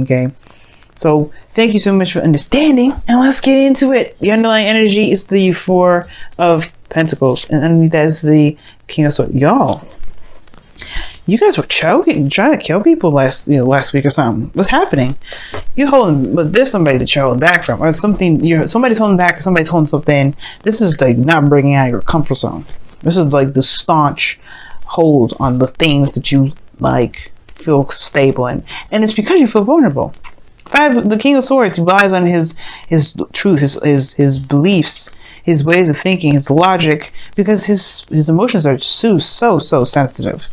Okay, so thank you so much for understanding, and let's get into it. The underlying energy is the Four of Pentacles, and underneath that is the King of Swords. Y'all, you guys were trying to kill people last week or something. What's happening? But there's somebody that you're holding back from, or something. Somebody's holding back, or somebody's holding something. This is like not breaking out of your comfort zone. This is like the staunch hold on the things that you like feel stable in, and it's because you feel vulnerable. The King of Swords relies on his truth, his beliefs, his ways of thinking, his logic, because his emotions are so sensitive.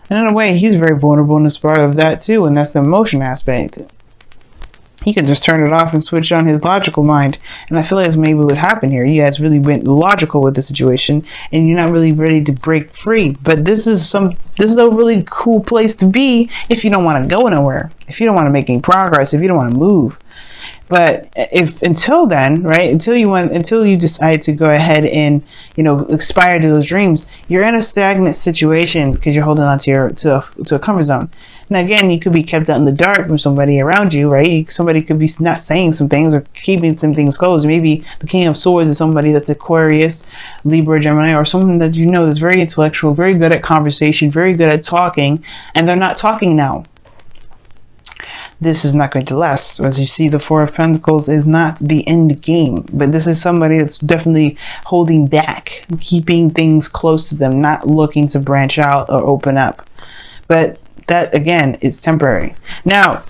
And in a way, he's very vulnerable in this part of that too, and that's the emotion aspect. He could just turn it off and switch on his logical mind. And I feel like that's maybe what happened here. You guys really went logical with the situation, and you're not really ready to break free. But this is a really cool place to be if you don't want to go nowhere, if you don't want to make any progress, if you don't want to move. But until then, right, until you decide to go ahead and, aspire to those dreams, you're in a stagnant situation because you're holding on to a comfort zone. Now, again, you could be kept out in the dark from somebody around you, right? Somebody could be not saying some things or keeping some things closed. Maybe the King of Swords is somebody that's Aquarius, Libra, Gemini, or someone that that's very intellectual, very good at conversation, very good at talking, and they're not talking now. This is not going to last. As you see, the Four of Pentacles is not the end game, but this is somebody that's definitely holding back, keeping things close to them, not looking to branch out or open up. But that, again, is temporary. Now,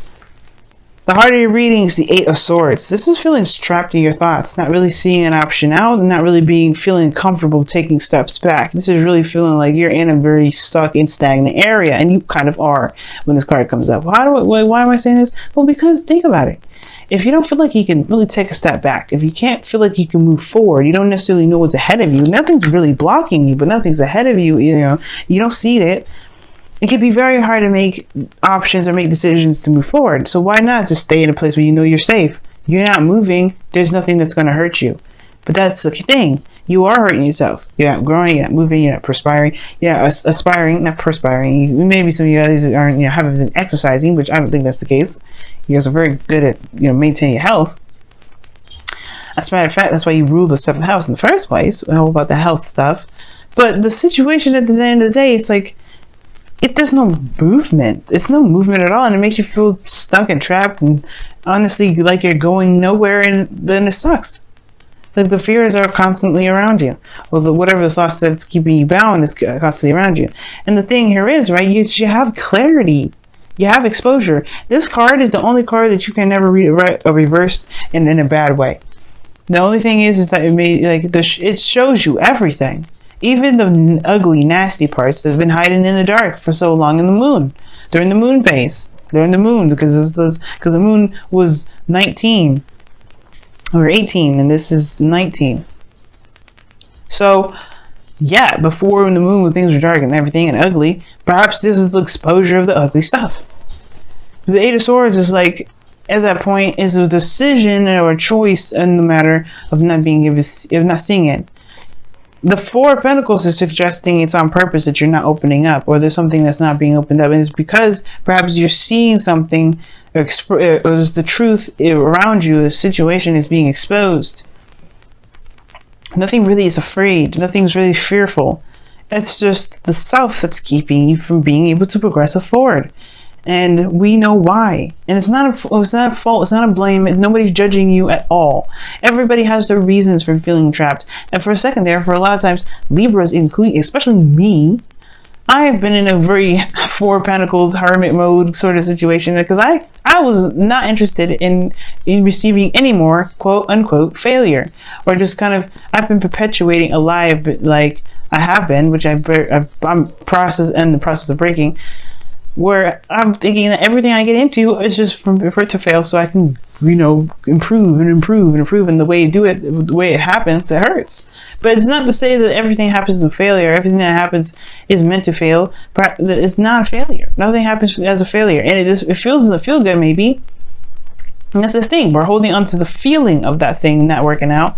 the heart of your reading is the Eight of Swords. This is feeling trapped in your thoughts, not really seeing an option out, and not really feeling comfortable taking steps back. This is really feeling like you're in a very stuck and stagnant area, and you kind of are when this card comes up. Why am I saying this? Well, because think about it. If you don't feel like you can really take a step back, if you can't feel like you can move forward, you don't necessarily know what's ahead of you. Nothing's really blocking you, but nothing's ahead of you. You don't see it. It can be very hard to make options or make decisions to move forward. So why not just stay in a place where you know you're safe? You're not moving. There's nothing that's going to hurt you. But that's the thing. You are hurting yourself. You're not growing. You're not moving. You're not perspiring. Yeah, aspiring, not perspiring. Maybe some of you guys aren't, haven't been exercising, which I don't think that's the case. You guys are very good at, maintaining your health. As a matter of fact, that's why you rule the 7th house in the first place. All about the health stuff. But the situation at the end of the day, it's like, there's no movement. It's no movement at all, and it makes you feel stuck and trapped, and honestly, like you're going nowhere, and then it sucks. Like the fears are constantly around you, or whatever the thoughts that's keeping you bound is constantly around you. And the thing here is, right, you have clarity, you have exposure. This card is the only card that you can never read or reversed in a bad way. The only thing is that it shows you everything. Even the ugly, nasty parts that's been hiding in the dark for so long in the moon. During the moon phase. During the moon, because the moon was 19 or 18, and this is 19. So, yeah, before in the moon when things were dark and everything and ugly, perhaps this is the exposure of the ugly stuff. The Eight of Swords is like, at that point, is a decision or a choice in the matter of not seeing it. The Four of Pentacles is suggesting it's on purpose that you're not opening up, or there's something that's not being opened up, and it's because perhaps you're seeing something, or the truth around you, the situation is being exposed. Nothing really is afraid. Nothing's really fearful. It's just the self that's keeping you from being able to progress forward. And we know why. And it's not a fault. It's not a blame. Nobody's judging you at all. Everybody has their reasons for feeling trapped. And for a second there, for a lot of times, Libras, including, especially me, I've been in a very Four of Pentacles hermit mode sort of situation because I was not interested in receiving any more quote unquote failure, or just kind of, I've been perpetuating a lie, like I have been, which I'm in the process of breaking, where I'm thinking that everything I get into is just for it to fail so I can, improve and improve and improve. And the way you do it, the way it happens, it hurts. But it's not to say that everything happens as a failure. Everything that happens is meant to fail. But it's not a failure. Nothing happens as a failure. And it doesn't feel good, maybe. And that's the thing. We're holding on to the feeling of that thing not working out,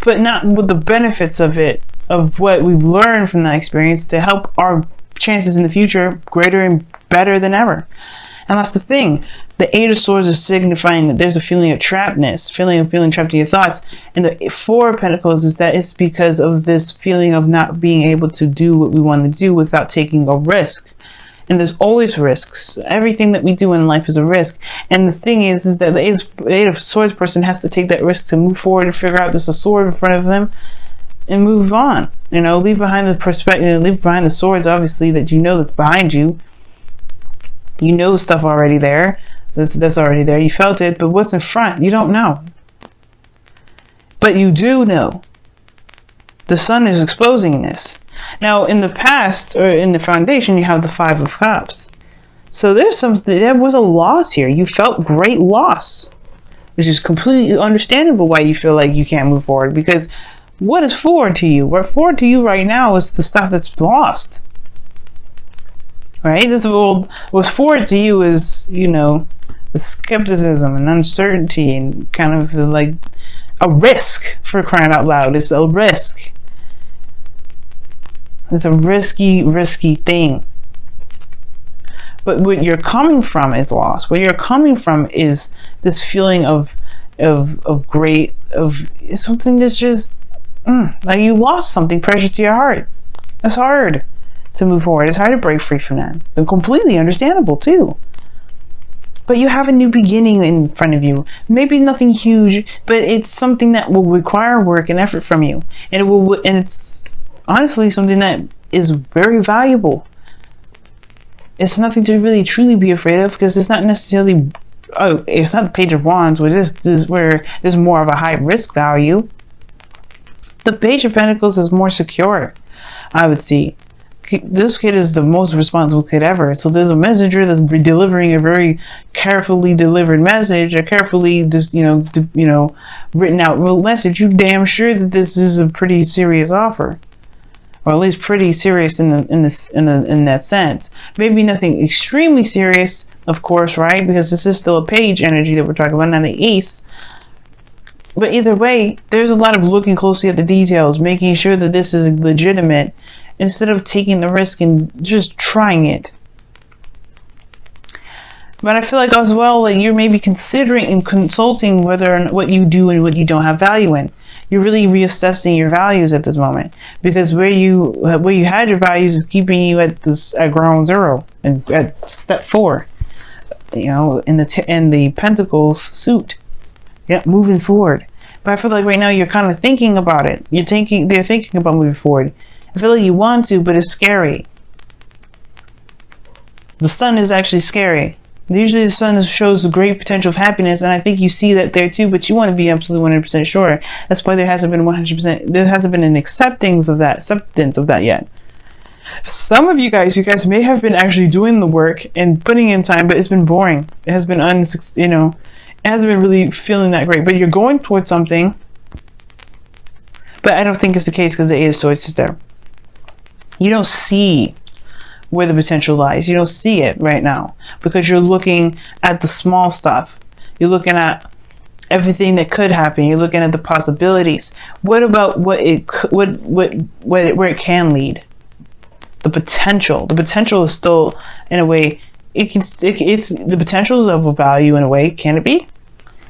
but not with the benefits of it, of what we've learned from that experience to help our chances in the future greater and better than ever. And that's the thing. The Eight of Swords is signifying that there's a feeling of trappedness, feeling trapped in your thoughts. And the Four of Pentacles is that it's because of this feeling of not being able to do what we want to do without taking a risk. And there's always risks. Everything that we do in life is a risk. And the thing is that the Eight of Swords person has to take that risk to move forward and figure out there's a sword in front of them and move on. You know, leave behind the perspective, leave behind the swords, obviously, that you know that's behind you. You know stuff already there. That's already there. You felt it. But what's in front? You don't know. But you do know. The sun is exposing this. Now, in the past, or in the foundation, you have the Five of Cups. So there was a loss here. You felt great loss, which is completely understandable why you feel like you can't move forward. Because what is forward to you? What forward to you right now is the stuff that's lost. Right? What's forward to you is, you know, the skepticism and uncertainty and kind of like a risk, for crying out loud. It's a risk. It's a risky thing. But what you're coming from is loss. Where you're coming from is this feeling of something that's just like you lost something precious to your heart. It's hard to move forward. It's hard to break free from that. They're completely understandable too. But you have a new beginning in front of you. Maybe nothing huge, but it's something that will require work and effort from you, and it's honestly something that is very valuable. It's nothing to really truly be afraid of, because it's not necessarily, it's not the Page of Wands, where there's more of a high risk value. The Page of Pentacles is more secure, I would see. This kid is the most responsible kid ever. So there's a messenger that's delivering a very carefully delivered message, a carefully just written out message. You damn sure that this is a pretty serious offer, or at least pretty serious in that sense. Maybe nothing extremely serious, of course, right? Because this is still a page energy that we're talking about, not an ace. But either way, there's a lot of looking closely at the details, making sure that this is legitimate, instead of taking the risk and just trying it. But I feel like as well, like you're maybe considering and consulting whether or not what you do and what you don't have value in. You're really reassessing your values at this moment, because where you had your values is keeping you at ground zero and at step 4. You know, in the Pentacles suit. Yeah, moving forward. But I feel like right now you're kind of thinking about it. They're thinking about moving forward. I feel like you want to, but it's scary. The sun is actually scary. Usually the sun shows a great potential of happiness, and I think you see that there too, but you want to be absolutely 100% sure. That's why there hasn't been 100%, there hasn't been an acceptance of that yet. Some of you guys may have been actually doing the work and putting in time, but it's been boring. It has been it hasn't been really feeling that great, but you're going towards something. But I don't think it's the case, because the Eight of Swords is there. You don't see where the potential lies. You don't see it right now, because you're looking at the small stuff. You're looking at everything that could happen. You're looking at the possibilities. What about where it can lead? The potential. The potential is still, in a way, it's the potential is of a value in a way. Can it be?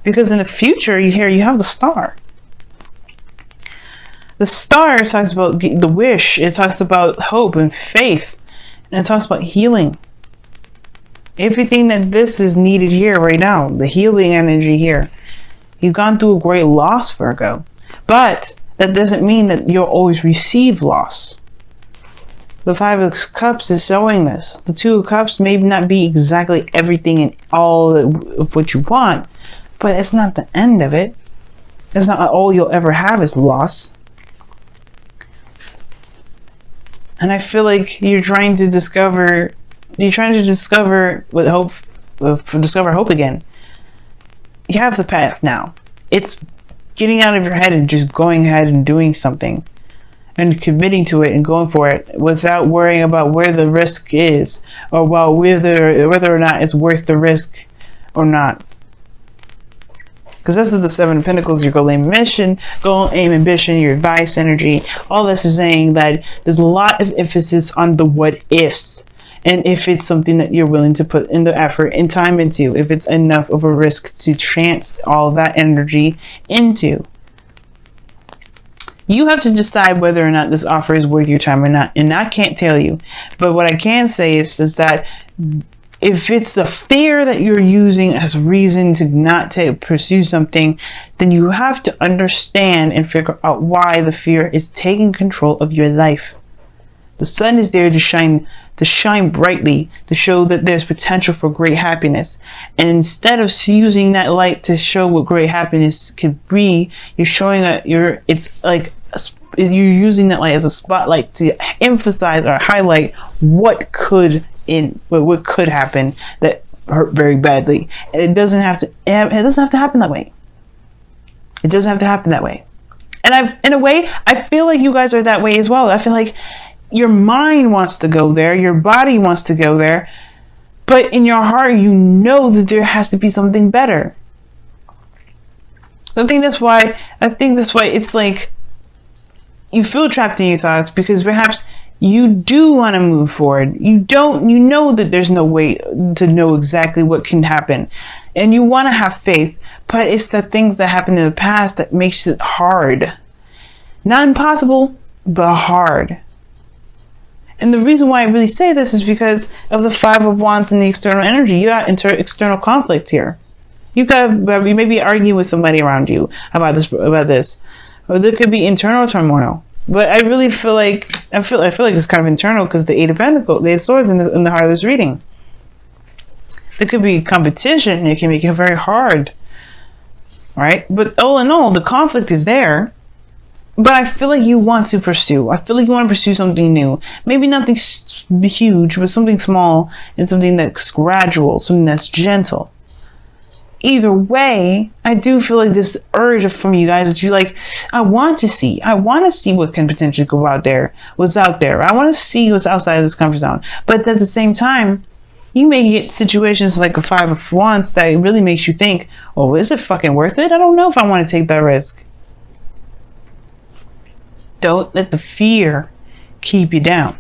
Because in the future, you have the Star. The Star talks about the wish. It talks about hope and faith. And it talks about healing. Everything that this is needed here right now. The healing energy here. You've gone through a great loss, Virgo. But that doesn't mean that you'll always receive loss. The Five of Cups is showing this. The Two of Cups may not be exactly everything and all of what you want. But it's not the end of it. It's not all you'll ever have is loss. And I feel like you're trying to discover with hope, discover hope again. You have the path now. It's getting out of your head and just going ahead and doing something and committing to it and going for it without worrying about where the risk is, or whether or not it's worth the risk or not. Because this is the Seven of Pentacles, your goal, aim, ambition, your advice energy. All this is saying that there's a lot of emphasis on the what ifs. and if it's something that you're willing to put in the effort and time into, if it's enough of a risk to chance all that energy into. You have to decide whether or not this offer is worth your time or not, and I can't tell you. But what I can say is that if it's the fear that you're using as reason to not pursue something, then you have to understand and figure out why the fear is taking control of your life. The sun is there to shine brightly, to show that there's potential for great happiness. And instead of using that light to show what great happiness could be, you're showing you're using that light as a spotlight to emphasize or highlight what could happen that hurt very badly. And it doesn't have to happen that way. It doesn't have to happen that way. And in a way, I feel like you guys are that way as well. I feel like your mind wants to go there, your body wants to go there, but in your heart, you know that there has to be something better. I think that's why it's like you feel trapped in your thoughts, because perhaps you do want to move forward. You know that there's no way to know exactly what can happen, and you want to have faith, but it's the things that happened in the past that makes it hard. Not impossible, but hard. And the reason why I really say this is because of the Five of Wands and the external energy. You got external conflict here. You may be arguing with somebody around you about this, or there could be internal turmoil. But I really feel like it's kind of internal, because the Eight of Pentacles, the Eight of Swords in the heart of this reading. There could be competition. It can make it very hard, right? But all in all, the conflict is there. But I feel like you want to pursue. I feel like you want to pursue something new. Maybe nothing huge, but something small, and something that's gradual, something that's gentle. Either way, I do feel like this urge from you guys that you like, I want to see what can potentially go out there, what's out there. I want to see what's outside of this comfort zone. But at the same time, you may get situations like a Five of Wands that really makes you think, oh, is it fucking worth it? I don't know if I want to take that risk. Don't let the fear keep you down.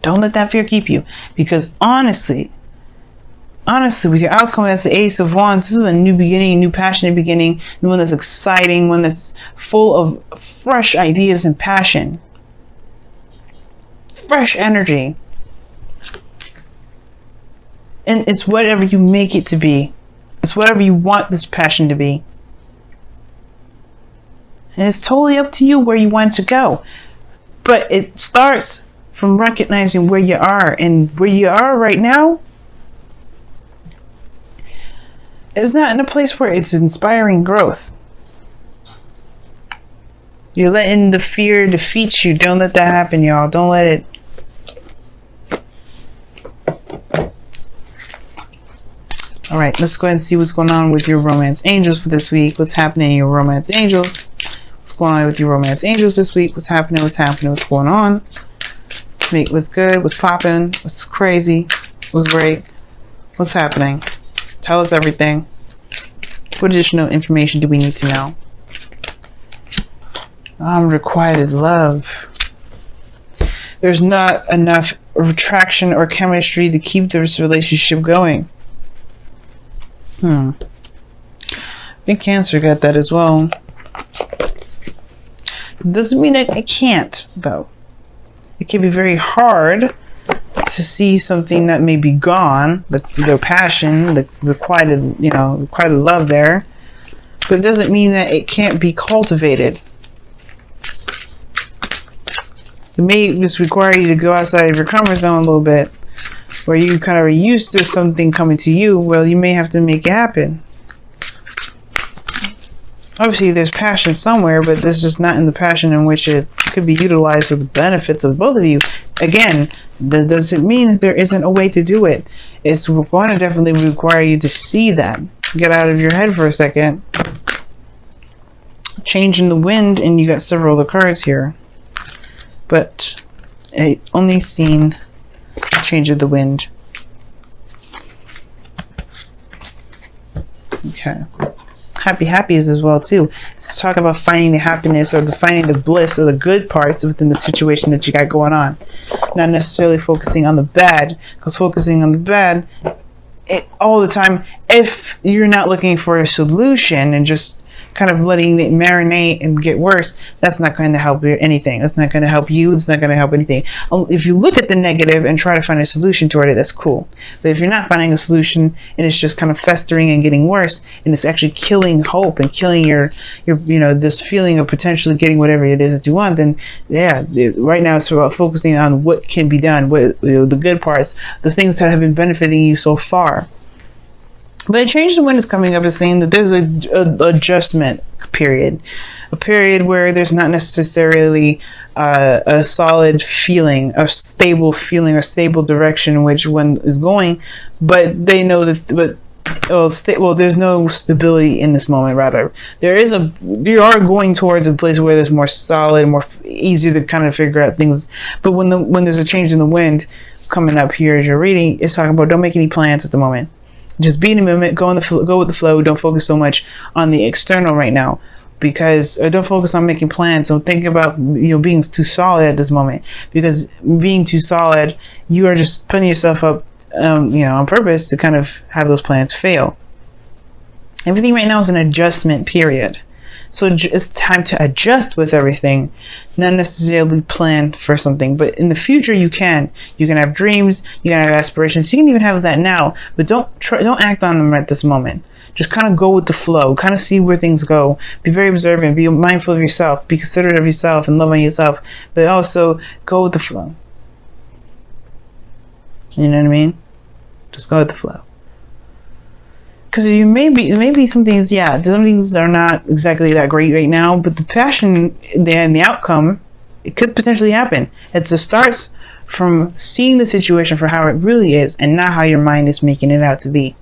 Don't let that fear keep you. Because honestly, with your outcome as the Ace of Wands, this is a new beginning, a new passionate beginning, one that's exciting, one that's full of fresh ideas and passion. Fresh energy. And it's whatever you make it to be. It's whatever you want this passion to be. And it's totally up to you where you want to go. But it starts from recognizing where you are. And where you are right now is not in a place where it's inspiring growth. You're letting the fear defeat you. Don't let that happen, y'all. Don't let it. All right, let's go ahead and see what's going on with your romance angels for this week. What's happening in your romance angels? What's going on with your romance angels this week? What's happening? What's going on? What's good? What's popping? What's crazy? What's great? What's happening? Tell us everything. What additional information do we need to know? Unrequited love. There's not enough attraction or chemistry to keep this relationship going. I think Cancer got that as well. Doesn't mean that I can't, though. It can be very hard to see something that may be gone, their passion, the requited love there, but it doesn't mean that it can't be cultivated. It may just require you to go outside of your comfort zone a little bit, where you kind of are used to something coming to you. Well, you may have to make it happen. Obviously, there's passion somewhere, but this is just not in the passion in which it could be utilized for the benefits of both of you. Again, that doesn't mean that there isn't a way to do it. It's going to definitely require you to see that. Get out of your head for a second. Change in the wind, and you got several other cards here. But I only seen change of the wind. Okay. Happies as well too. Let's talk about finding the happiness or finding the bliss or the good parts within the situation that you got going on. not necessarily focusing on the bad, because focusing on the bad all the time, if you're not looking for a solution and just kind of letting it marinate and get worse, that's not going to help you anything. That's not going to help you. It's not going to help anything. If you look at the negative and try to find a solution toward it, that's cool. But if you're not finding a solution and it's just kind of festering and getting worse, and it's actually killing hope and killing your this feeling of potentially getting whatever it is that you want, then yeah, right now it's about focusing on what can be done, what the good parts, the things that have been benefiting you so far. But a change in wind is coming up is saying that there's a adjustment period, a period where there's not necessarily a solid feeling, a stable feeling, a stable direction in which one is going, but they know that. There's no stability in this moment. Rather, you are going towards a place where there's more solid, more easy to kind of figure out things. But when there's a change in the wind coming up here as you're reading, it's talking about don't make any plans at the moment. Just be in the moment, go with the flow. Don't focus so much on the external right now, because don't focus on making plans. So think about being too solid at this moment, because being too solid, you are just putting yourself up, on purpose to kind of have those plans fail. Everything right now is an adjustment period. So it's time to adjust with everything, not necessarily plan for something. But in the future, you can have dreams, you can have aspirations. You can even have that now, but don't act on them at this moment. Just kind of go with the flow, kind of see where things go. Be very observant, be mindful of yourself, be considerate of yourself and love on yourself, but also go with the flow. You know what I mean? Just go with the flow. Because maybe some things are not exactly that great right now, but the passion and the outcome, it could potentially happen. It just starts from seeing the situation for how it really is and not how your mind is making it out to be.